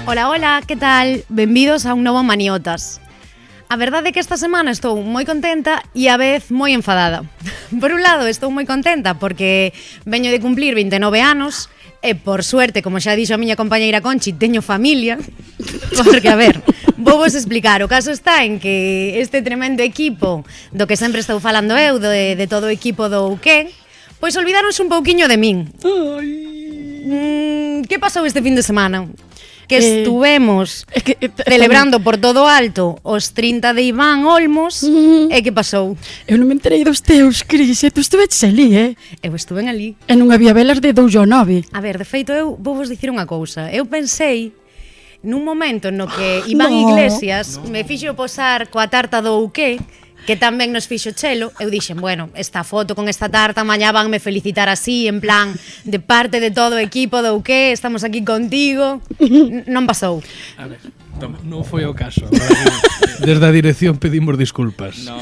Ola, ola, que tal? Benvidos a un novo Maniotas. A verdade é que esta semana estou moi contenta e a vez moi enfadada. Por un lado, estou moi contenta porque veño de cumplir 29 anos e, por suerte, como xa dixo a miña compañeira Conchi, teño familia. Porque, a ver, vou vos explicar. O caso está en que este tremendo equipo do que sempre estou falando eu, de todo o equipo do UK, pois olvidaronse un pouquiño de min. Que pasou este fin de semana? Que estuvemos celebrando por todo alto os 30 de Iván Olmos. E que pasou? Eu non me enterei dos teus, Cris, e tu estuveches ali, Eu estuve ali. E non había velas de 2 ao 9. A ver, de feito, eu vou vos dicir unha cousa. Eu pensei nun momento no que Iván Iglesias me fixo posar coa tarta do UK, que tamén nos fixo Chelo, eu dixen, bueno, esta foto con esta tarta mañá vanme felicitar así, en plan, de parte de todo o equipo do UK, estamos aquí contigo. Non pasou. A ver, toma, non foi o caso. Desde a dirección pedimos disculpas. No.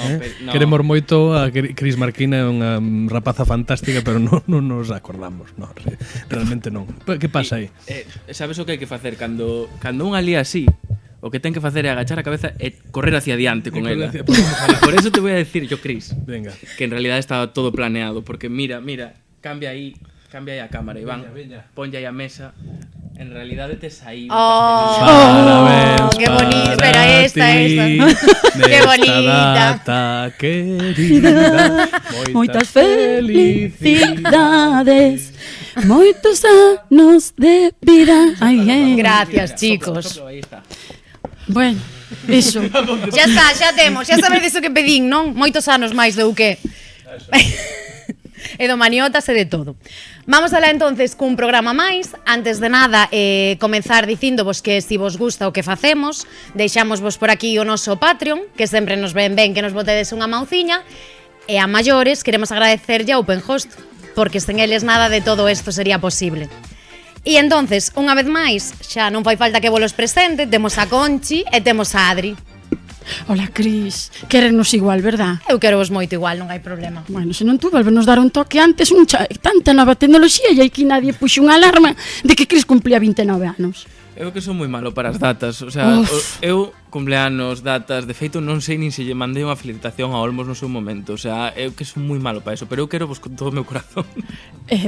Queremos moito a Cris Marquina, é unha rapaza fantástica, pero non nos acordamos. No, realmente non. Que pasa aí? Sabes o que hai que facer cando un alía así? O que ten que facer é agachar a cabeza e correr hacia diante con ela. Por eso te voy a decir yo, Cris, venga, que en realidad estaba todo planeado, porque mira, cambia aí a cámara, Iván, ponlle aí a mesa. En realidad tes aí. Parabéns, qué bonita, espera, esta. Qué bonita. Data querida, Moitas felicidades, moitos anos de vida. Gracias, chicos. Aí está. Bueno, iso. Xa está, xa temos, xa sabedes o que pedín, non? Moitos anos máis do que e do Maniotas e de todo. Vamos alá entonces cun programa máis. Antes de nada, comenzar dicíndovos que se vos gusta o que facemos, deixámosvos por aquí o noso Patreon, que sempre nos ven que nos botedes unha mauciña, e a maiores queremos agradecerlle a OpenHost, porque sen eles nada de todo isto sería posible. E entonces, unha vez máis, xa non fai falta que volos presente, temos a Conchi e temos a Adri. Hola, Cris, querenos igual, verdad? Eu quero vos moito igual, non hai problema. Bueno, se non tú volvenos dar un toque antes, tanta nova tecnoloxía e aquí nadie puxe unha alarma de que Cris cumplía 29 anos. Eu que son moi malo para as datas, o sea, eu cumpleanos, datas, de feito non sei nin se lle mandei unha felicitación a Olmos no seu momento, o sea, eu que son moi malo para eso, pero eu quero vos con todo o meu corazón.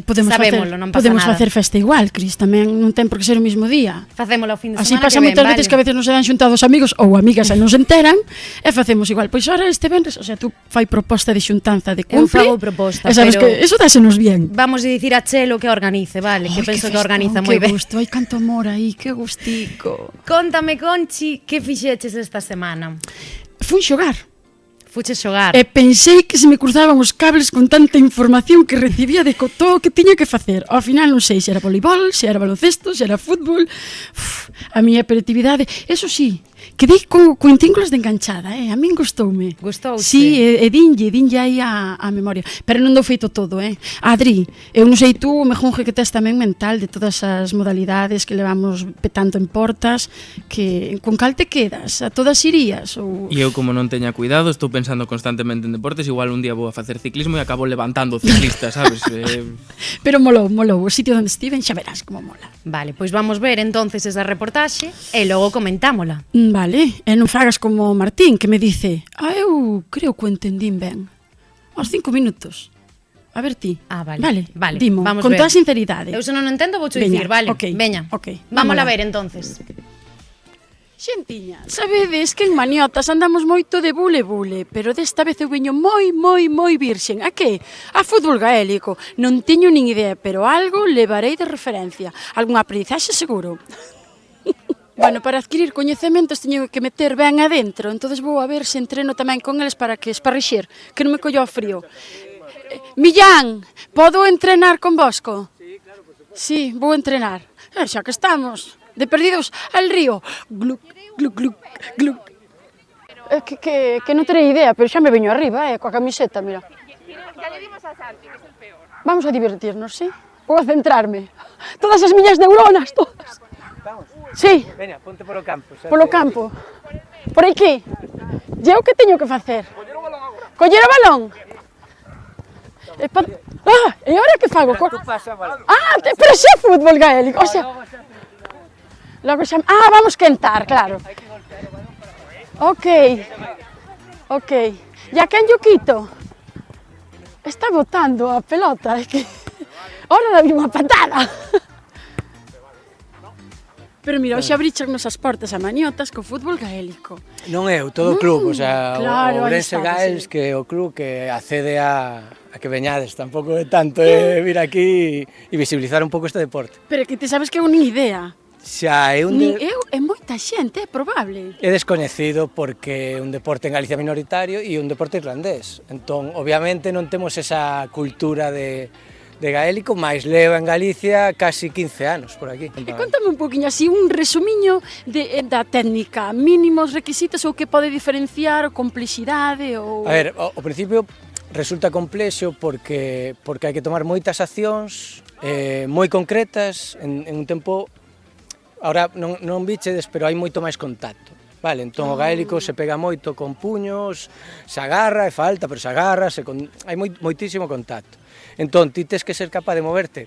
Podemos facer festa igual, Cris, tamén non ten por que ser o mismo día. Facémolo o fin de así semana pasa moitas veces que a veces non se dan xuntados amigos ou amigas e non se enteran e facemos igual. Pois ahora este venres, o sea, tú fai proposta de xuntanza de cumple. Eu fago proposta, e sabes pero que eso dásenos bien. Vamos a dicir a Chelo que organice, vale? Que penso que organiza moi ben. Que gusto, hai canto amor aí, que gustico. Contame, Conchi, que fixeches esta semana? Fun xogar. Fuches xogar. E pensei que se me cruzaban os cables con tanta información que recibía de todo o que tiña que facer. Ao final non sei se era voleibol, se era baloncesto, se era fútbol. A miña hiperactividade, eso sí, quedei co intínculos de enganchada, a min gustoume. Gustouche? Sí, e dinlle aí a memoria. Pero non dou feito todo, Adri, eu non sei tú o mejonje que tes tamén mental de todas as modalidades que levamos petando en portas, que con cal te quedas? A todas irías? Ou... E eu como non teña cuidado, estou pensando constantemente en deportes, igual un día vou a facer ciclismo e acabo levantando ciclistas, sabes? Pero molou, o sitio onde estiven xa verás como mola. Vale, pois vamos ver entonces esa reportaxe e logo comentámola. Vale, e non fagas como Martín, que me dice eu creo que o entendín ben. Aos 5 minutos. A ver ti. Vale. Dimo, vamos con ver. toda sinceridade. Eu se non entendo vou dicir, vale? Veña. Vámola a ver entonces. Xentiña, sabedes que en Maniotas andamos moito de bule, pero desta vez eu veño moi virxen. A que? A fútbol gaélico. Non teño nin idea, pero algo levarei de referencia. Algún aprendizaxe seguro. Bueno, para adquirir coñecementos teño que meter ben adentro, entonces vou a ver se entreno tamén con eles para que esparrixer, que non me collo ao frío. Millán, podo entrenar con vosco? Sí, claro, por supuesto. Sí, vou entrenar. Xa que estamos, de perdidos al río. Gluc, gluc, gluc, gluc. Que non terei idea, pero xa me veño arriba, coa camiseta, mira. Ya le dimos a Santi, que es el peor. Vamos a divertirnos, sí? Vou a centrarme. Todas as miñas neuronas, todas. Vamos? Sí. Veña, ponte polo campo. Polo campo. Por aquí. E eu que teño que facer? Coller o balón agora. Coller o balón? E agora que fago? Tú pasa o balón. Pero xa fútbol gaélico, o sea... Logo xa... Ah, vamos quentar, claro. Ok. E a quen yo quito? Está botando a pelota, é que... Ora dalle unha patada. Pero mira, hoxe abrichas as portas a Maniotas co fútbol gaélico. Non eu, todo o club, o sea, claro, o aí Ourense está, Gaels sí. que é o club que accede a que veñades, tampouco é tanto vir aquí e visibilizar un pouco este deporte. Pero que te sabes que eu nin idea. Xa é un Nin eu, é moita xente, é probable. é descoñecido porque é un deporte en Galicia minoritario e un deporte irlandés. Entón, obviamente non temos esa cultura de gaélico, mais leva en Galicia casi 15 anos por aquí. E contame un poquinho así, un resumiño da técnica, mínimos requisitos ou que pode diferenciar, ou complexidade ou... A ver, ao principio resulta complexo porque hai que tomar moitas accións moi concretas en un tempo, ahora non bichedes, pero hai moito máis contacto. Vale, entón o gaélico se pega moito con puños, se agarra e falta, pero se agarra, hai moitísimo contacto. Entón, ti tes que ser capaz de moverte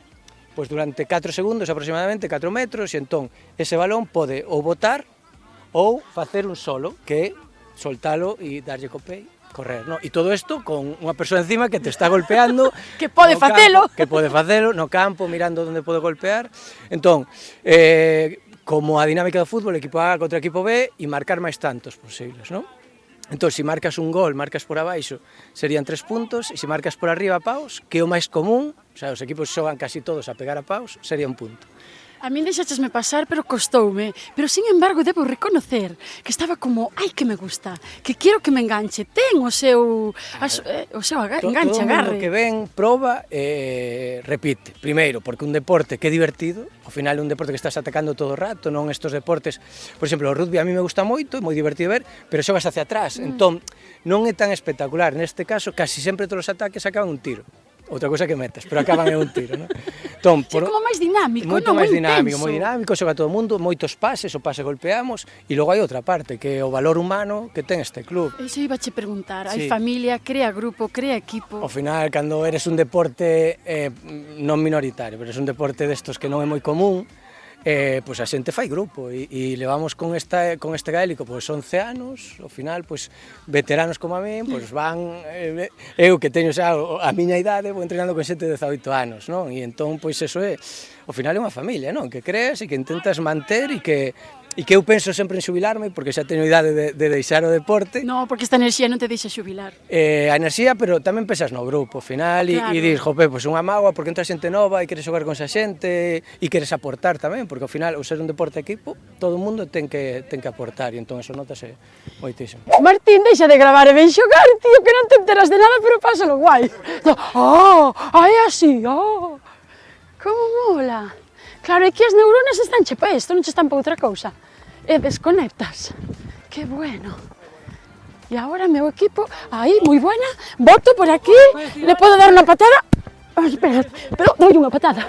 pois durante 4 segundos aproximadamente, 4 metros, e entón ese balón pode ou botar ou facer un solo, que é soltalo e darlle co pé, correr, no? E todo isto con unha persoa encima que te está golpeando Que pode no facelo. campo, que pode facelo no campo, mirando onde pode golpear. Entón, como a dinámica do fútbol, equipo A contra equipo B e marcar máis tantos posibles, non? Entón, se marcas un gol, marcas por abaixo, serían 3 puntos, e se marcas por arriba a paus, que é o máis común, o sea, os equipos xogan casi todos a pegar a paus, sería un punto. A min deixachesme pasar, pero costoume. Pero, sin embargo, debo reconocer que estaba como, ai, que me gusta, que quero que me enganche. Ten o seu enganche, Todo o mundo agarre. que ven, proba e repite. Primeiro, porque un deporte que é divertido, ao final é un deporte que estás atacando todo o rato, non estos deportes, por exemplo, o rugby a mí me gusta moito, é moi divertido ver, pero xogas hacia atrás, entón non é tan espectacular. Neste caso, casi sempre todos os ataques acaban un tiro. Outra cosa que metas, pero acaban en un tiro, non? Entón, Sí, como máis dinámico, moito non? máis Moi dinámico, intenso. moi dinámico, xoga todo o mundo, moitos pases, o pase golpeamos, e logo hai outra parte, que é o valor humano que ten este club. Iso iba che preguntar, hai Sí. familia, crea grupo, crea equipo. Ao final, cando eres un deporte non minoritario, pero es un deporte destos que non é moi común, pois a xente fai grupo e levamos con este gaélico pois 11 anos, ao final pois veteranos como a min, pois van eu que teño xa a miña idade, vou entrenando con xente de 18 anos, non? E entón pois eso é, ao final é unha familia, non? Que crees e que intentas manter e que eu penso sempre en xubilarme porque xa teño idade de deixar o deporte. No, porque esta enerxía non te deixa xubilar. A enerxía, pero tamén pensas no grupo, ao final, Claro. e dis, jope, pois unha mágoa porque entra xente nova e queres xogar con esa xente e queres aportar tamén, porque ao final, ao ser un deporte equipo, todo o mundo ten que aportar, e entón eso notase moitísimo. Martín, deixa de gravar e ven xogar, tío, que non te enteras de nada, pero pásalo guai. É así, como mola. Claro, é que as neuronas están che pa isto, non che están pa outra cousa. E desconectas. Que bueno. E agora meu equipo, aí, moi buena, boto por aquí, le podo dar unha patada. Ai, espera, pero doi unha patada.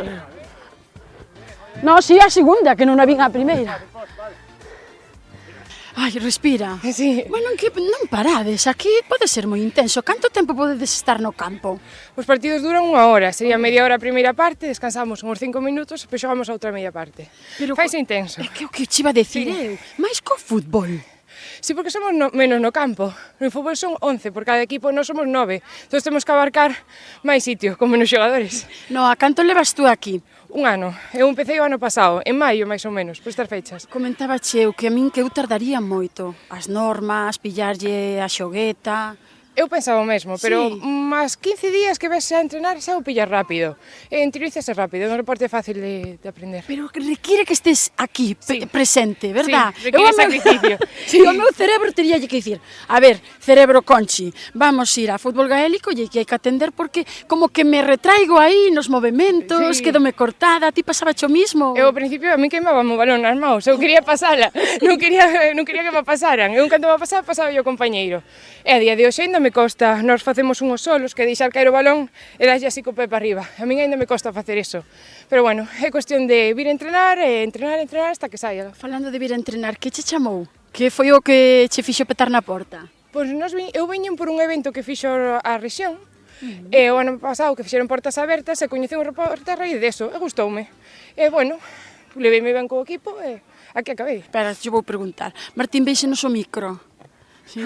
No, si, a segunda, que non a vin a primeira. Ai, respira. Sí. Bueno, que non parades, aquí pode ser moi intenso. Canto tempo podedes estar no campo? Os partidos duran 1 hora, sería media hora a primeira parte, descansamos uns 5 minutos e depois xogamos a outra media parte. Pero Faise intenso. É que o que che iba a decir Sí. eu, máis co fútbol. Sí, porque somos menos no campo. No fútbol son 11, por cada equipo nós somos 9. Entón temos que abarcar máis sitio, con menos xogadores. No, a canto levas tú aquí? 1 ano. Eu empecé o ano pasado, en maio máis ou menos, por estas fechas. Comentaba eu que a min que eu tardaría moito. As normas, pillarlle a xogueta... Eu pensaba o mesmo, pero Sí. máis 15 días que ves a entrenar xa o pillas rápido. Interiorízase rápido, é un deporte fácil de aprender. Pero que requiere que estés aquí, Sí. presente, verdad? Sí, requiere sacrificio. Sí. O meu cerebro teríalle que dicir, a ver, cerebro Conchi, vamos ir a fútbol gaélico e que hai que atender porque como que me retraigo aí nos movementos, Sí. quedome cortada, a ti pasaba o mismo? Eu ao principio a mí queimaba o balón nas maus, eu quería pasala, non quería que me pasaran. Eu cando me pasaba o compañeiro. E a día de hoxe ainda me costa, nós facemos unhos solos que deixar caer o balón e daslle así co pé para arriba. A min ainda me costa facer eso. Pero bueno, é cuestión de vir a entrenar e entrenar hasta que saia. Falando de vir a entrenar, que che chamou? Que foi o que che fixo petar na porta? Pois eu viñen por un evento que fixo a rexión, e o ano pasado que fixeron portas abertas e coñeceu un reporte a raíz deso, e gustoume. E bueno, leveime ben co equipo e Aquí acabei. Espera, yo vou preguntar. Martín, véxenos o micro. Sí,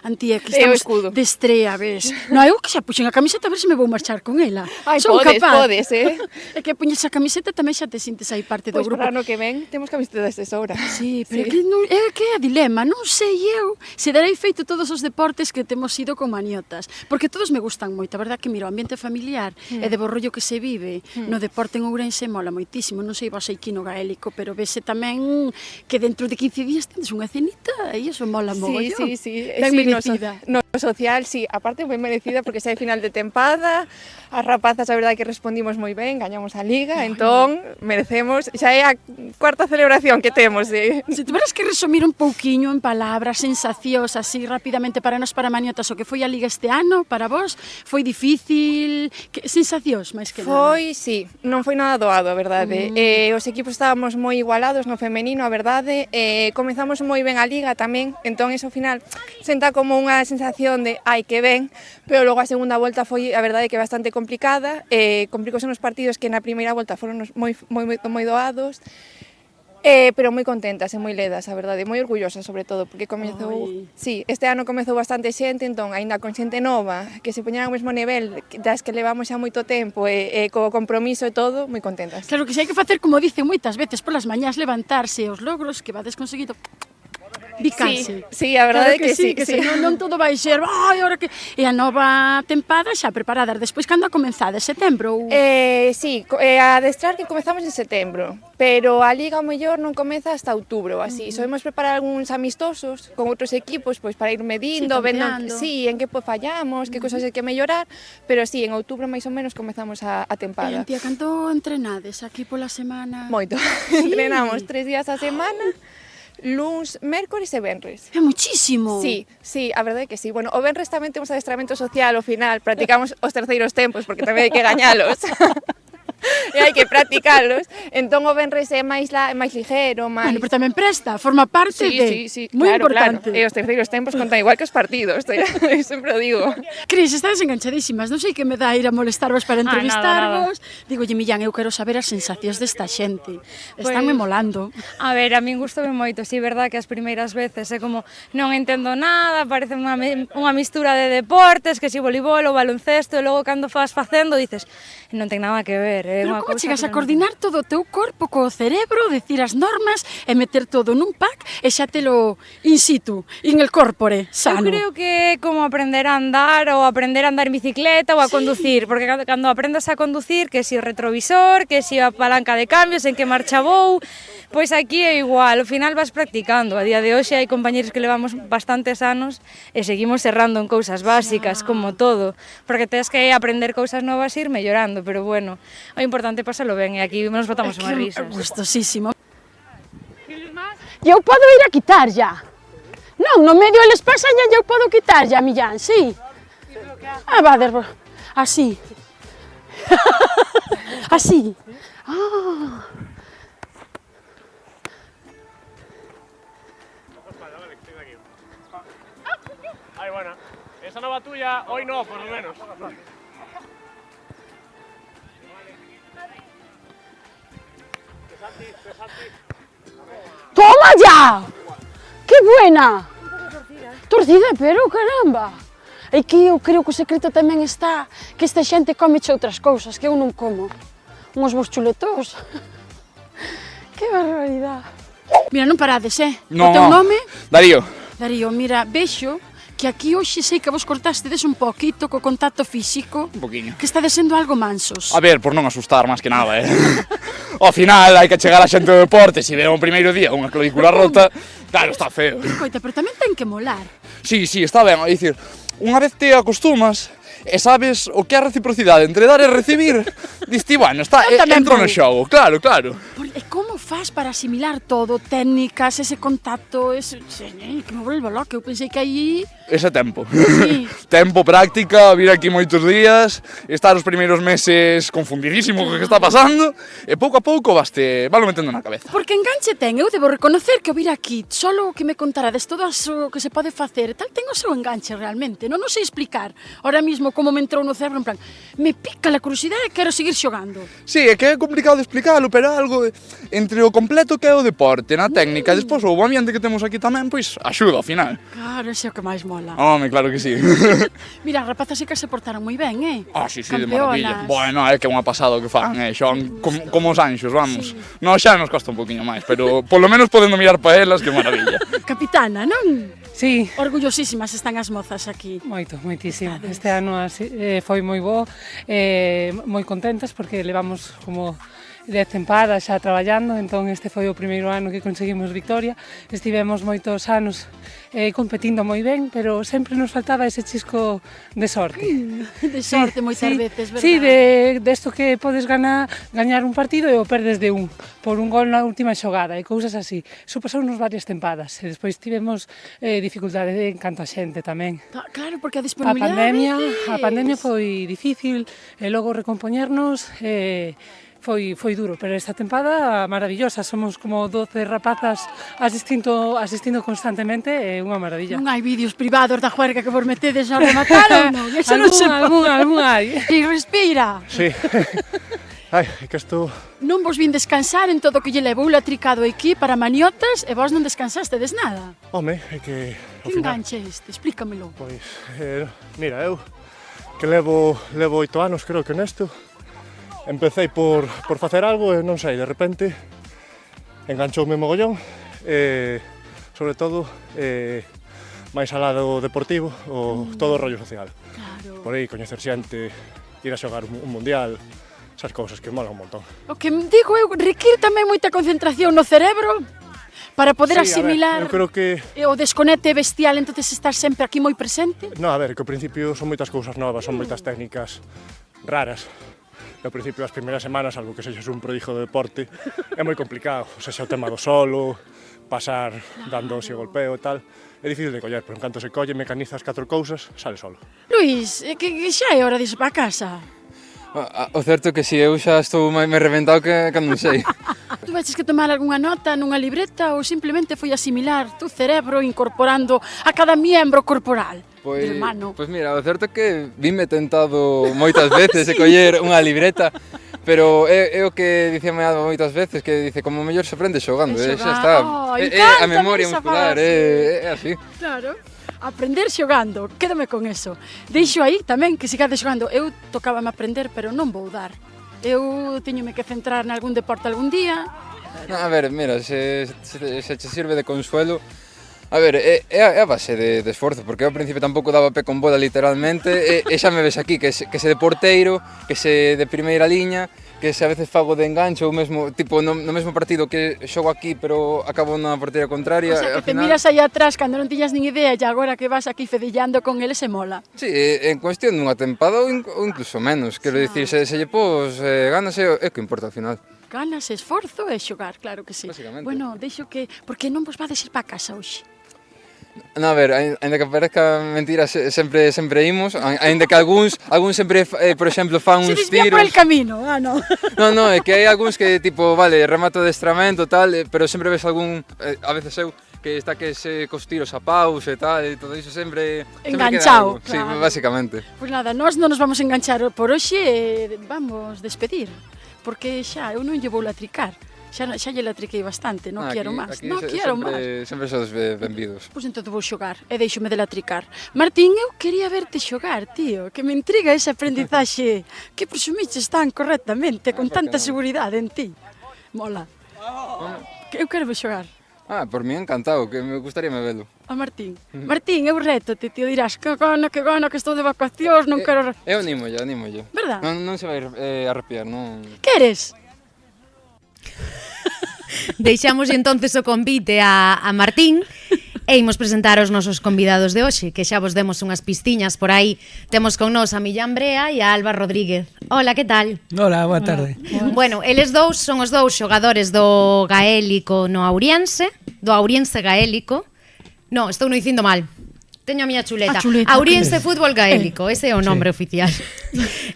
Antía, que É o estamos escudo. de estrea, ves? Non, eu que xa puxen a camiseta a ver se me vou marchar con ela. Ai, Son podes, capaz. podes, É que poñes a camiseta tamén xa te sintes aí parte do Pois grupo. para ano que ven temos camisetas de sobra. Sí, pero é que é a dilema, non sei eu se darei feito todos os deportes que temos ido con maniotas, porque todos me gustan moito, a verdad que mira, o ambiente familiar e de bo rollo que se vive no deporte en Ourense mola moitísimo, non sei vos aquí no gaélico, pero vese tamén que dentro de 15 días tendes unha cenita e iso mola mogollón. Sí. Ben merecida. No social, sí, aparte moi merecida porque xa é final de tempada, as rapazas a verdade que respondimos moi ben, gañamos a liga, entón merecemos, xa é a cuarta celebración que temos. Se tuveras que resumir un pouquiño en palabras, sensacións así rapidamente para nos para maniotas o que foi a liga este ano, para vos, foi difícil, que sensacións máis que nada. Foi, sí, non foi nada doado, a verdade. Os equipos estábamos moi igualados no femenino, a verdade. Comezamos moi ben a liga tamén, entón iso ao final senta como unha sensación de ai que ben, pero logo a segunda volta foi a verdade que bastante complicada. Complicóse nos partidos que na primeira volta foron moi doados. Pero moi contentas e moi ledas, a verdade, moi orgullosas sobre todo, porque comezou, sí, este ano comezou bastante xente, entón, aínda con xente nova, que se poñan ao mesmo nivel das que levamos xa moito tempo e co compromiso e todo, moi contentas. Claro que se hai que facer como dicen moitas veces polas mañás levantarse os logros que vades conseguido bicarse. Sí, a verdade claro que sí, que sí. senón non todo vai ser, ai, ahora que e a nova tempada xa preparadas. Despois cando a comenzade, setembro ou Sí, a adestrar que comezamos en setembro, pero a liga ao mellor non comeza hasta outubro, así. Solemos preparar algúns amistosos con outros equipos, pois para ir medindo, vendo en que fallamos, que cousas hai que mellorar, pero sí, en outubro máis ou menos comezamos a tempada. Tía, canto entrenades aquí pola semana? Moito. Entrenamos 3 días a semana, luns, mércores e venres. É muchísimo. Sí, a verdade é que sí. Bueno, o venres tamén temos adestramento social ao final, practicamos os terceiros tempos, porque tamén hai que gañalos. E hai que practicalos. Entón o venres é máis ligero, máis... Bueno, pero tamén presta, forma parte de... Sí, moi claro, importante. E os terceiros tempos contan igual que os partidos, eu sempre o digo. Cris, estades enganchadísimas, non sei que me dá ir a molestarvos para entrevistarvos. Digolle, Millán, eu quero saber as sensacións desta xente. Estánme molando. A ver, a min gustoume moito, si, verdad que as primeiras veces é como non entendo nada, parece unha mistura de deportes, que si voleibol ou baloncesto, e logo cando vas facendo dices, non ten nada que ver. Pero como chegas a coordinar todo o teu corpo co cerebro, decir as normas e meter todo nun pack e xa telo in situ, in el corpore, sano? Eu creo que é como aprender a andar ou aprender a andar en bicicleta ou a conducir, porque cando aprendes a conducir, que si o retrovisor, que si a palanca de cambios, en que marcha vou, pois aquí é igual, ao final vas practicando. A día de hoxe hai compañeros que levamos bastantes anos e seguimos errando en cousas básicas, como todo, porque tens que aprender cousas novas e ir mellorando, pero bueno, o importante é pasalo ben e aquí nos botamos unhas risas. Gustosísimo. E eu podo ir a quitar ya? Non, no medio eles pasan ya, eu podo quitar ya, Millán, sí? Ah, va, así. Así. Ah. Ay, bueno, esa no va tuya, hoy no, por lo menos. ¡Toma ya! ¡Qué buena! Torcida, pero caramba! É que eu creo que o secreto tamén está que esta xente come outras cousas que eu non como. Uns bons chuletós. Que barbaridade. Mira, non parades, No, o teu nome? Darío. Darío, mira, vexo que aquí hoxe sei que vos cortastedes un poquito co contacto físico. Un poquinho. Que estades sendo algo mansos. A ver, por non asustar máis que nada, Ao final hai que chegar a xente do deporte, se ve o primeiro día unha clavícula rota, claro, está feo. Coita, pero tamén ten que molar. Sí, está ben, é dicir, unha vez te acostumas e sabes o que é a reciprocidade entre dar e recibir, diste, bueno, entro no xogo, claro. E como fas para asimilar todo, técnicas, ese contacto, que me volvo loca, eu pensei que aí... Ese tempo. Sí. Tempo, práctica, vir aquí moitos días, estar os primeiros meses confundidísimo co que está pasando, e pouco a pouco valo metendo na cabeza. Porque enganche ten, eu debo reconocer que o vir aquí, solo que me contarades todo o que se pode facer, tal ten o seu enganche realmente, non sei explicar ahora mismo como me entrou no cerebro, en plan, me pica a curiosidade e quero seguir xogando. Sí, é que é complicado de explicalo, pero algo entre o completo que é o deporte, na técnica, e despois o ambiente que temos aquí tamén, pois axuda ao final. Claro, ese é o que máis mola. Home, claro que sí. Mira, as rapazas sí que se portaron moi ben, Sí, de maravilla. Bueno, é que é unha pasada o que fan, xoan como os anxos, vamos. Non, xa nos costa un poquinho máis, pero polo menos podendo mirar pa elas, que maravilla. Capitana, non? Sí. Orgullosísimas están as mozas aquí. Moitísimo. Este ano foi moi bo, moi contentas porque levamos como 10 tempadas xa traballando, entón este foi o primeiro ano que conseguimos victoria. Estivemos moitos anos competindo moi ben, pero sempre nos faltaba ese chisco de sorte. De sorte moitas veces, verdad? Sí, desto que podes gañar un partido e o perdes de por un gol na última xogada e cousas así. Iso pasounos varias tempadas e despois tivemos dificultades en canto a xente tamén. Claro, porque a disponibilidade A pandemia foi difícil e logo recompoñernos foi duro, pero esta tempada maravillosa, somos como 12 rapazas asistindo constantemente, é unha maravilla. Non hai vídeos privados da juerga que vos metedes a rematar ou non? Eso non se pode. Algún hai. E respira. Sí. Ai, que isto... Non vos vin descansar en todo o que lle levou latricado aquí para maniotas e vos non descansastes nada. Home, é que... Que enganche este? Explícamelo. Pois, mira, eu que levo 8 anos, creo que nesto, empecé por facer algo e non sei, de repente enganchoume mogollón e, sobre todo, máis alá do deportivo, todo o rollo social. Claro. Por aí, coñecer xente, ir a xogar un mundial, esas cousas que molan un montón. O que digo eu, require tamén moita concentración no cerebro para poder asimilar eu creo que... o desconecte bestial, entonces estar sempre aquí moi presente. No, a ver, que ao principio son moitas cousas novas, son moitas técnicas raras. E ao principio das primeiras semanas, algo que sexas un prodigio do deporte, é moi complicado. O sea, o tema do solo, pasar dando ese golpeo e tal, é difícil de coller, pero en canto se colle, mecanizas 4 cousas, sale solo. Luís, que xa é hora de ir para casa. O certo é que si, eu xa estou máis reventado que non sei. Tu veches que tomar algunha nota nunha libreta ou simplemente foi asimilar tu cerebro incorporando a cada miembro corporal? Pois mira, o certo é que vime tentado moitas veces de coller unha libreta, pero é o que dicíame moitas veces, que dice, como mellor se aprende xogando, xa está. É a memoria muscular, é así. Claro, aprender xogando, quédame con eso. Deixo aí tamén que sigades xogando. Eu tocábame aprender, pero non vou dar. Eu teñome que centrar nalgún deporte algún día. A ver, mira, se che sirve de consuelo, a ver, é a base de esforzo, porque ao principio tampouco daba pé con bola literalmente, e xa me ves aquí, que se de porteiro, que se de primeira liña, que se a veces fago de engancho, ou mesmo, tipo, no mesmo partido que xogo aquí, pero acabo na porteira contraria. O sea, que te miras aí atrás cando non tiñas nin idea e agora que vas aquí fedillando con eles se mola. Sí, en cuestión dunha tempada ou incluso menos, quero dicir, se lle pos ganas é o que importa ao final. Ganas, esforzo e xogar, claro que sí. Básicamente. Bueno, deixo que... Por que non vos vades ir para casa hoxe? No, a ver, ainda que parezca mentira, sempre imos, ainda que algúns sempre, por exemplo, fan uns tiros... Se desvía por el camino, non? Non, é que hai algúns que, tipo, vale, remato de adestramento, tal, pero sempre ves algún, a veces eu, que está que se cos tiros a paus e tal, e todo iso sempre... Enganchado, claro. Sí, basicamente. Pois nada, nós non nos vamos enganchar por hoxe e vamos despedir, porque xa eu non lle vou latricar. Xa lle latriquei bastante, non quero máis. Non quero máis. Sempre sodes benvidos. Pois entón vou xogar e deixome de latricar. Martín, eu quería verte xogar, tío, que me intriga ese aprendizaxe que presumiches tan correctamente, con tanta seguridade en ti. Mola. Eu quero xogar. Por mí encantado, que me gustaría me velo. A Martín. Martín, eu reto-te, tío, dirás que gana, que estou de vacacións, non quero... Eu animo. Verdad? Non se vai arrepiar, non... Queres? Deixamos entonces o convite a Martín e imos presentar os nosos convidados de hoxe, que xa vos demos unhas pistiñas por aí. Temos con nós a Millán Brea e a Alba Rodríguez. Hola, que tal? Hola, boa tarde. Bueno, eles dous son os dous xogadores do Gaélico no Auriense, do Auriense Gaélico. No, estou no dicindo mal. teño a miña chuleta. A chuleta, Ouriense Fútbol Gaélico, ese é o nombre oficial.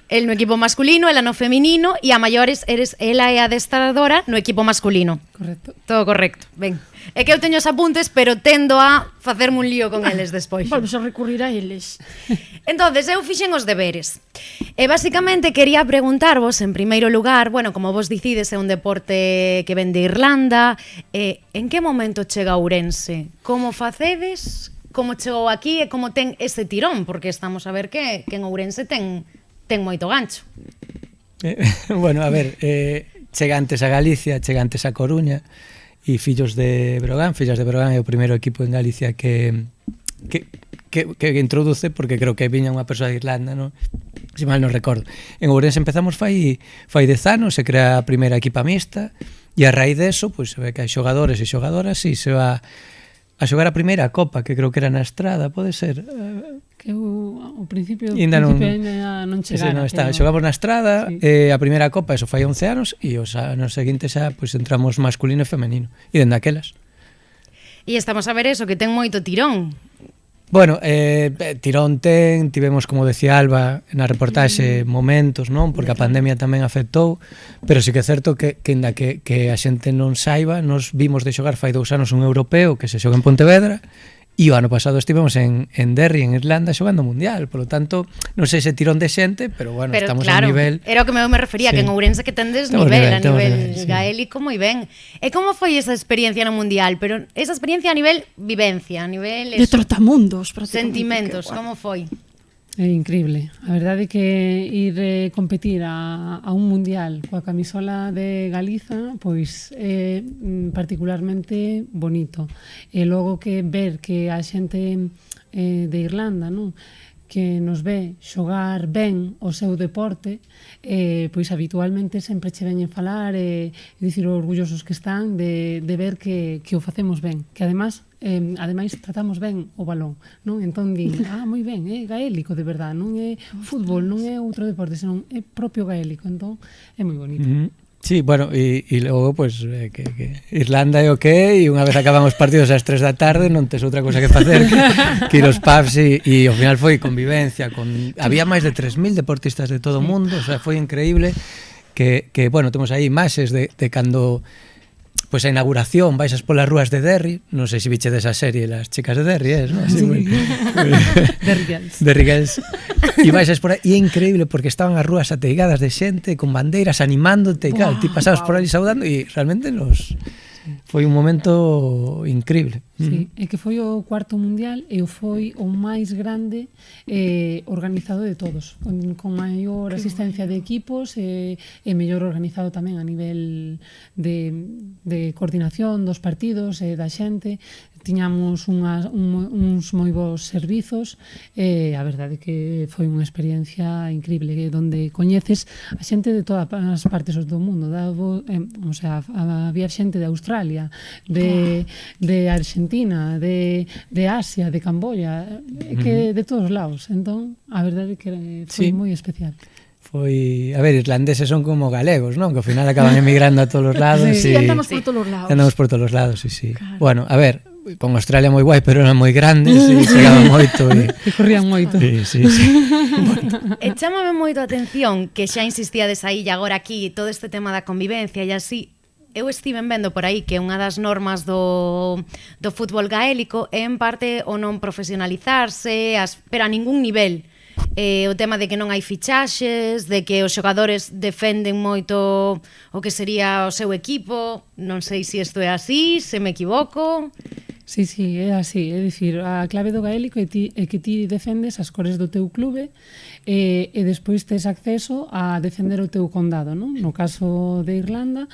El no equipo masculino, ela no feminino, e a maiores ela é adestradora no equipo masculino. Correcto. Todo correcto, ben. É que eu teño os apuntes, pero tendo a facerme un lío con eles despois. Volves a recurrir a eles. Entonces, eu fixen os deberes. E basicamente quería preguntarvos, en primeiro lugar, bueno, como vos dicides, é un deporte que ven de Irlanda, en que momento chega Ourense? Como facedes? Como chegou aquí e como ten ese tirón? Porque estamos a ver que en Ourense ten moito gancho. Bueno, a ver, chega antes a Galicia, chega antes a Coruña, e Fillos de Brogan é o primeiro equipo en Galicia que introduce, porque creo que viña unha persoa de Irlanda, non? Se mal non recordo. En Ourense empezamos fai 10 anos, se crea a primeira equipa mixta, e a raíz deso, pois se ve que hai xogadores e xogadoras, e se va a xogar a primeira copa, que creo que era na Estrada, pode ser? Que ao principio Ainda non chegara. Non está. Xogamos na Estrada, a primeira copa, eso fai 11 anos, e os anos seguintes xa pois entramos masculino e femenino. E dende aquelas. E estamos a ver eso, que ten moito tirón. Bueno, tirón tivemos, como decía Alba, na reportaxe momentos, non? Porque a pandemia tamén afectou, pero sí que é certo que ainda que a xente non saiba, nos vimos de xogar fai 2 anos un europeo que se xoga en Pontevedra, e o ano pasado estivemos en Derry, en Irlanda, xogando mundial. Por lo tanto, non sei se tirón de xente, pero bueno, estamos a un nivel... Era o que me refería, que en Ourense que tendes nivel, a nivel gaélico, moi ben. E como foi esa experiencia no mundial? Pero esa experiencia a nivel vivencia, a nivel... De trotamundos, sentimentos, como foi? É increíble. A verdade é que ir competir a un mundial coa camisola de Galiza pois é particularmente bonito. E logo que ver que a xente de Irlanda, non, que nos ve xogar ben o seu deporte, pois habitualmente sempre che veñen falar e dicir orgullosos que están de ver que o facemos ben, que ademais tratamos ben o balón, non? Entón din, moi ben, é gaélico de verdade, non é fútbol, non é outro deporte, senón é propio gaélico, entón é moi bonito. Sí, bueno, e logo, pues, que Irlanda é o que é, e unha vez acaban os partidos ás 3 da tarde, non tes outra cosa que facer que ir aos pubs, e ao final foi convivencia, había máis de 3.000 deportistas de todo o mundo, o sea, foi increíble, que bueno, temos aí imaxes de cando... Pois a inauguración, baixas polas rúas de Derry, non sei se biche desa serie, Las chicas de Derry, non? Sí. Derry Girls. E baixas por aí, e é increíble, porque estaban as rúas ateigadas de xente, con bandeiras, animándote, e claro, ti pasabas por ali saudando, e realmente foi un momento increíble. Sí, é que foi o cuarto mundial e foi o máis grande organizado de todos, con maior asistencia de equipos e mellor organizado tamén a nivel de coordinación dos partidos e da xente. Tiñamos uns moi bons servizos e a verdade que foi unha experiencia increíble, onde coñeces a xente de todas as partes do mundo, o sea, había xente de Australia, de Argentina, de Asia, de Camboya, que de todos lados. Entón, a verdade que foi moi especial. Foi, a ver, irlandeses son como galegos, non? Que ao final acaban emigrando a todos os lados. Sí, andamos por todos os lados. Andamos por todos os lados, sí. Bueno, a ver, con Australia moi guai, pero eran moi grandes e chegaban moito e corrían moito. Sí. E chámame moito a atención que xa insistíades aí e agora aquí todo este tema da convivencia e así. Eu estiven vendo por aí que unha das normas do fútbol gaélico é en parte o non profesionalizarse, pero a ningún nivel. O tema de que non hai fichaxes, de que os xogadores defenden moito o que sería o seu equipo. Non sei se isto é así, se me equivoco. Sí, é así, é dicir, a clave do gaélico é que ti defendes as cores do teu clube e despois tes acceso a defender o teu condado, non? No caso de Irlanda,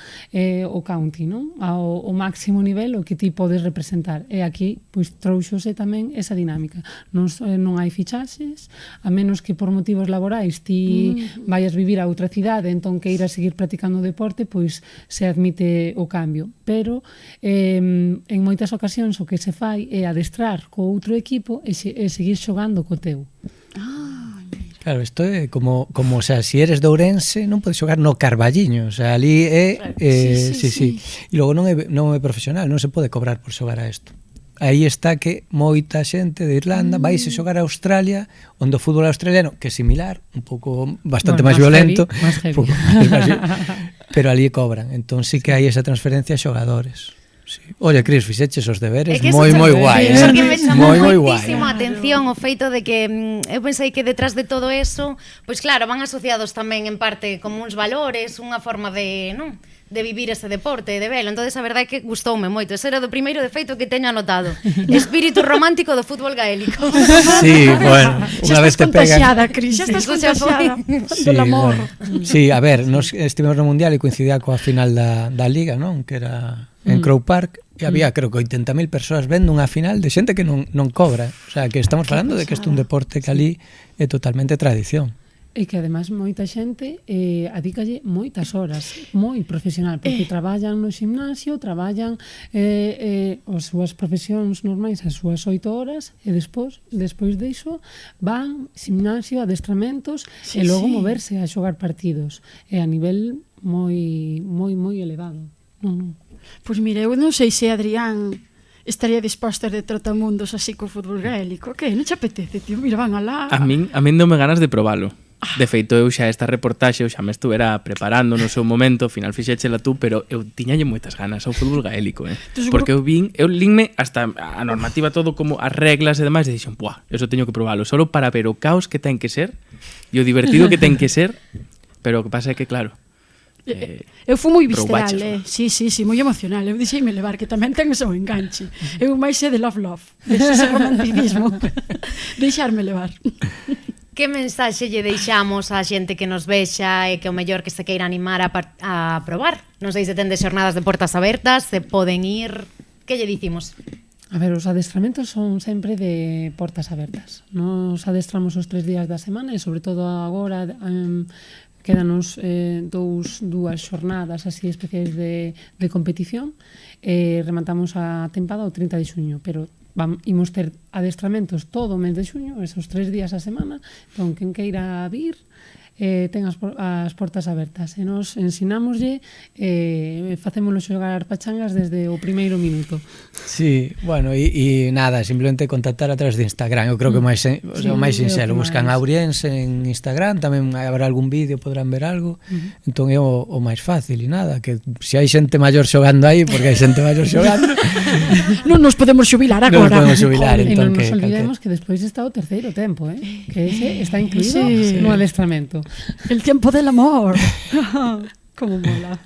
o county, non? Ao máximo nivel o que ti podes representar. E aquí, pois, trouxose tamén esa dinámica. Non hai fichaxes, a menos que por motivos laborais ti vayas vivir a outra cidade, entón que ir a seguir practicando o deporte, pois se admite o cambio. Pero en moitas ocasións o que se fai é adestrar co outro equipo e seguir xogando co teu. Claro, isto é como, o sea, si eres de Ourense non podes xogar no Carballiño, o sea, ali é... Sí. E logo non é profesional, non se pode cobrar por xogar a isto. aí está que moita xente de Irlanda vaise xogar a Australia, onde o fútbol australiano, que é similar, un pouco bastante máis violento, pero ali cobran. Entón sí que hai esa transferencia a xogadores. Sí. Oye, Cris, fixeches os deberes moi guai, Porque me chamou moitísimo a atención o feito de que eu pensei que detrás de todo eso, pois claro, van asociados tamén en parte como uns valores, unha forma de, non? De vivir ese deporte, de velo. Entonces a verdade é que gustoume moito. Ese era do primeiro defeito que teño anotado. Espírito romántico do fútbol gaélico. Sí, bueno, unha vez te pegan. Cris, xa estás contagiada do amor. Sí, a ver, nos estivemos no Mundial e coincidía coa final da Liga, non? Que era en Croke Park, e había, creo que 80.000 persoas vendo unha final de xente que non cobra. O sea, que estamos falando de que isto é un deporte que ali é totalmente tradición. E que ademais moita xente adícalle moitas horas, moi profesional, porque traballan no gimnasio, traballan as súas profesións normais as súas 8 horas e despois diso van gimnasio, adestramentos e logo moverse a xogar partidos a nivel moi elevado. Pois mira, eu non sei se Adrián estaría disposta de trotamundos así co fútbol gaélico. Que? Non te apetece, tío? Mira, van alá. A min dome ganas de probalo. De feito, eu xa esta reportaxe, eu xa me estuvera preparando no seu momento, ao final fixéchela tú, pero eu tiñalle moitas ganas ao fútbol gaélico, porque eu linme hasta a normativa todo como as reglas e demais, e dixen, buah, eso teño que probalo, solo para ver o caos que ten que ser e o divertido que ten que ser, pero o que pasa é que, claro, eu fui moi visceral, sí, moi emocional. Eu dixeime levar, que tamén ten o seu enganche. Eu máis sé de love, ese romanticismo. Deixarme levar. Que mensaxe lle deixamos á xente que nos vexa e que o mellor que se queira animar a probar? Non sei se ten de xornadas de portas abertas, se poden ir... Que lle dicimos? A ver, os adestramentos son sempre de portas abertas. Nos adestramos os 3 días da semana e sobre todo agora quédanos dúas xornadas así especiais de competición e rematamos a tempada o 30 de xuño, pero imos ter adestramentos todo o mes de xuño, esos 3 días a semana, entón quen queira vir ten as portas abertas e nos ensinámoslle facémoslo xogar pachangas desde o primeiro minuto. Sí, bueno, e nada, simplemente contactar a través de Instagram. Eu creo que o máis sinxelo, buscan a Ouriense en Instagram, tamén habrá algún vídeo, podrán ver algo, entón é o máis fácil. E nada, que se hai xente maior xogando aí, porque hai xente maior xogando, non nos podemos xubilar agora. Non nos podemos xubilar, e entón non nos olvidemos que despois está o terceiro tempo, que ese está incluído no adestramento. El tiempo del amor. Como mola.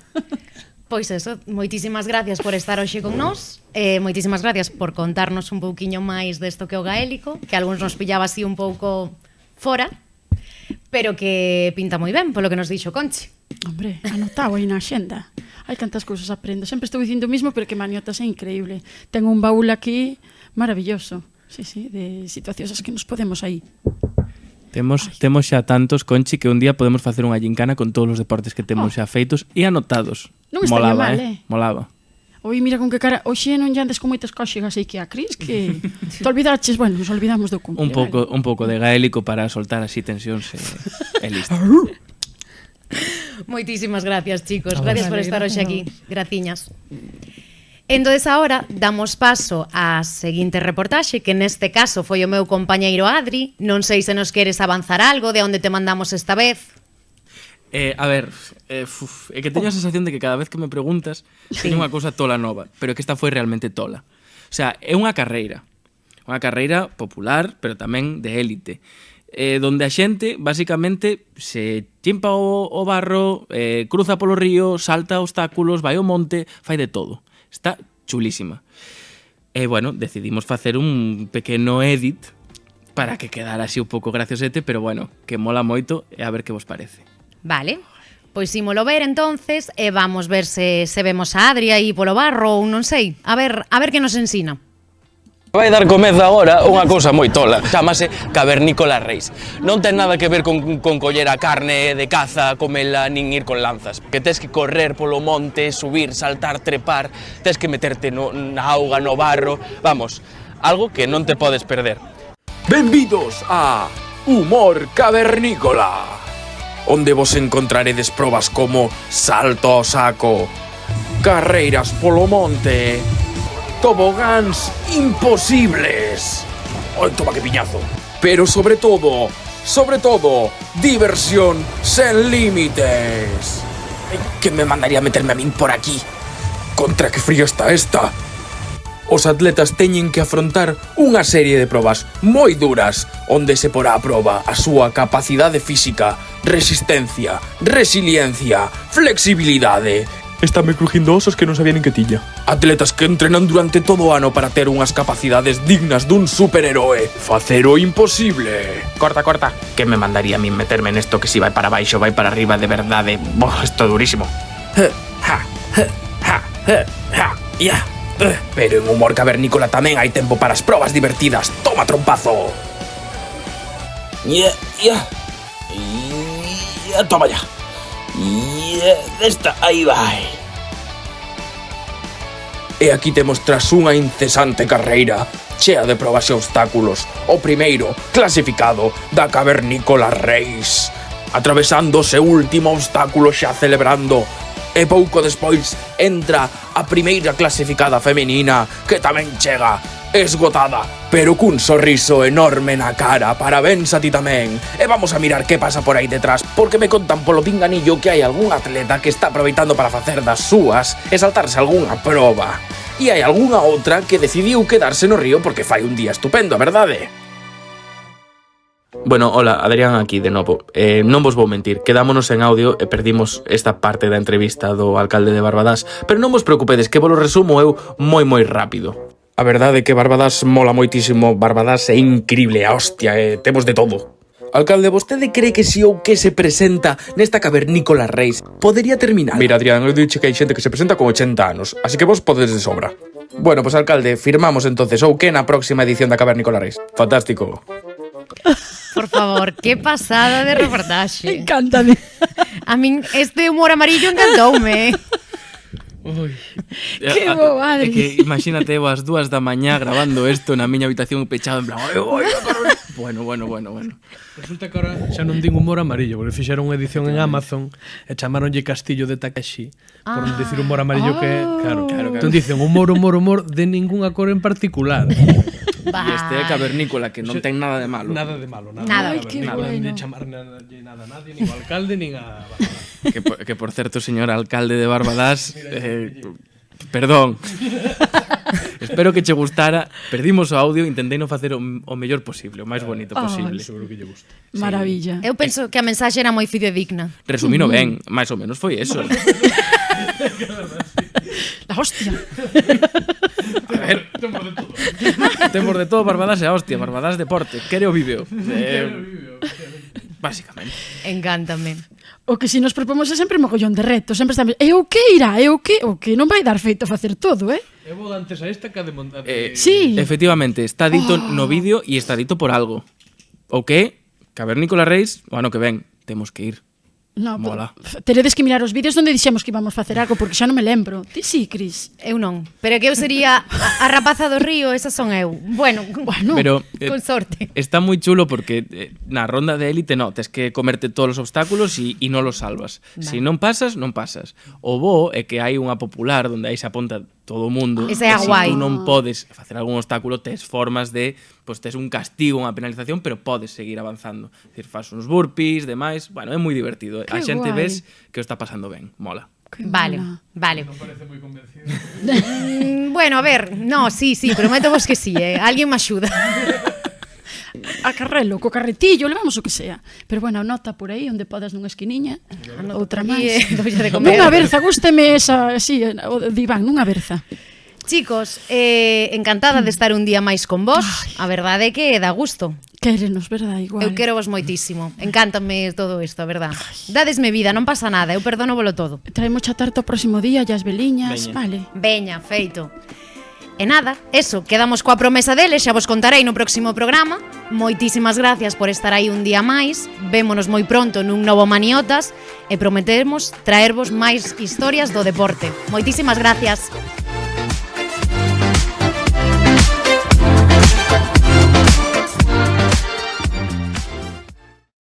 Pois eso, moitísimas gracias por estar hoxe con nós, moitísimas gracias por contarnos un pouquiño máis desto que o gaélico, que algúns nos pillaba así un pouco fora, pero que pinta moi ben, polo que nos dixo Conchi. Hombre, anotado aí na xenda. Hai cantas cousas aprendo. Sempre estou dicindo o mismo, pero que Maniotas é increíble. Ten un baúl aquí maravilloso. Sí, de situacións as que nos podemos aí. Temos xa tantos, Conchi, que un día podemos facer unha gincana con todos os deportes que temos xa feitos e anotados. Non estaría mal, Molaba. Oi, mira con que cara, hoxe non lle andes con moitas cóxegas aí que a Cris, que te olvidaches, bueno, nos olvidamos do cumple. Un pouco de gaélico para soltar así tensións e listo. Moitísimas gracias, chicos. Gracias por estar hoxe aquí. Graciñas. Entonces ahora damos paso á seguinte reportaxe, que neste caso foi o meu compañeiro Adri. Non sei se nos queres avanzar algo de onde te mandamos esta vez. A ver, é que teño a sensación de que cada vez que me preguntas teño unha cousa tola nova, pero que esta foi realmente tola. O sea, é unha carreira popular, pero tamén de élite, donde a xente, basicamente, se chimpa o barro, cruza polo río, salta obstáculos, vai ao monte, fai de todo. Está chulísima. E, bueno, decidimos facer un pequeno edit para que quedara así un pouco graciosete, pero, bueno, que mola moito e a ver que vos parece. Vale, pois ímolo ver entonces e vamos ver se vemos a Adri aí polo barro ou non sei. A ver que nos ensina. Vai dar comezo agora unha cousa moi tola, chamase Cavernícola Reis. Non ten nada que ver con coller a carne de caza, comela, nin ir con lanzas. Que tes que correr polo monte, subir, saltar, trepar, tes que meterte na auga, no barro, vamos, algo que non te podes perder. Benvidos a Humor Cavernícola, onde vos encontraredes probas como salto ao saco, carreiras polo monte, tobogáns imposibles. ¡Ay, toma que piñazo! Pero sobre todo, diversión sen límites. ¿Qué me mandaría meterme a min por aquí? Contra que frío está esta. Os atletas teñen que afrontar unha serie de probas moi duras onde se porá a proba a súa capacidade física, resistencia, resiliencia, flexibilidade. Estáme crujindo osos que non sabía nin que tiña. Atletas que entrenan durante todo o ano para ter unhas capacidades dignas dun superheroe. Facer o imposible. Corta. Que me mandaría a min meterme nesto que si vai para baixo, vai para arriba de verdade? Isto é durísimo. Pero en Humor Cavernícola tamén hai tempo para as probas divertidas. Toma, trompazo. Toma ya. Esta, aí vai. E aquí temos tras unha incesante carreira chea de probas e obstáculos o primeiro clasificado da Cavernícola Race, atravesando o seu último obstáculo xa celebrando. E pouco despois entra a primeira clasificada femenina, que tamén chega esgotada, pero cun sorriso enorme na cara. Parabéns a ti tamén. E vamos a mirar que pasa por aí detrás, porque me contan polo pinganillo que hai algún atleta que está aproveitando para facer das súas e saltarse algunha proba. E hai algunha outra que decidiu quedarse no río porque fai un día estupendo, a verdade? Bueno, hola, Adrián aquí de novo. Non vos vou mentir, quedámonos en audio e perdimos esta parte da entrevista do alcalde de Barbadás, pero non vos preocupedes, que vos lo resumo eu moi rápido. A verdade é que Barbadás mola moitísimo, Barbadás é increíble, a hostia, temos de todo. Alcalde, vostede cree que si ou que se presenta nesta Cavernícola Race podería terminar? Mira, Adrián, eu dixe que hai xente que se presenta con 80 anos, así que vos podedes de sobra. Bueno, pues alcalde, firmamos entonces ou que na próxima edición da Cavernícola Race. Fantástico. Por favor, qué pasada de reportaxe. Encántame. A min este humor amarillo encantoume. Que bobade. É que imagínate as 2 da mañá grabando isto na miña habitación pechado en plan. Bueno. Resulta que ahora xa non din humor amarillo, porque fixeron unha edición en Amazon e chamaronlle Castillo de Takeshi por non dicir humor amarillo que, claro. Entón dicen humor de ningunha cor en particular. E este é Cavernícola, que non ten nada de malo. Nada de malo, Nada. Ai, que nada. bueno. De chamar nada a nadie, nin ao alcalde, nin a... Que por certo, señor alcalde de Barbadás, perdón. Espero que che gustara. Perdimos o audio, intentei non facer o mellor posible, o máis bonito posible. Seguro que lle gusta. Maravilla. Eu penso que a mensaxe era moi fidedigna. Resumino ben, máis ou menos foi eso. La hostia. A ver, temos de todo, Barbadás e a hostia, Barbadás deporte, quere o vídeo. Básicamente. Encántame. O que si nos propomos é sempre mogollón de retos, sempre estamos, e o que irá, e o que non vai dar feito facer todo, Eu vou antes a esta que a de montar. Sí. Efectivamente, está dito no vídeo e está dito por algo. O que Cavernícola Race, o ano que ven, temos que ir. No, mola. Teredes que mirar os vídeos onde dixemos que íbamos facer algo, porque xa non me lembro. Ti sí, Cris? Eu non. Pero que eu sería a rapaza do río, esas son eu. Bueno, pero con sorte. Está moi chulo porque na ronda de élite no, tes que comerte todos os obstáculos e non los salvas. Vale. Si non pasas, non pasas. O bo é que hai unha popular onde aí se aponta todo o mundo. Esa é a guai. Se tú non podes facer algún obstáculo, tes formas de, pues tes un castigo, unha penalización, pero podes seguir avanzando. É dicir, faz uns burpees, demais. Bueno, é moi divertido. Que a xente guai. ves que o está pasando ben. Mola. Vale. Non parece moi convencido. Bueno, a ver, no, sí, prometo vos que sí, alguén me axuda. A carrelo, co carretillo, levamos o que sea. Pero bueno, nota por aí onde podas nunha esquiniña, outra máis. Nunha berza, gústeme esa, así, o diván, nunha berza. Chicos, encantada de estar un día máis con vos. A verdade é que dá gusto. Quérenos, verdad, igual. Eu quero vos moitísimo. Encántame todo isto, a verdad. Dadesme vida, non pasa nada, eu perdono volo todo. Traemos a tarta o próximo día, e as veliñas, vale. Veña, feito. E nada, eso, quedamos coa promesa deles, xa vos contarei no próximo programa. Moitísimas gracias por estar aí un día máis. Vémonos moi pronto nun novo Maniotas e prometemos traervos máis historias do deporte. Moitísimas gracias.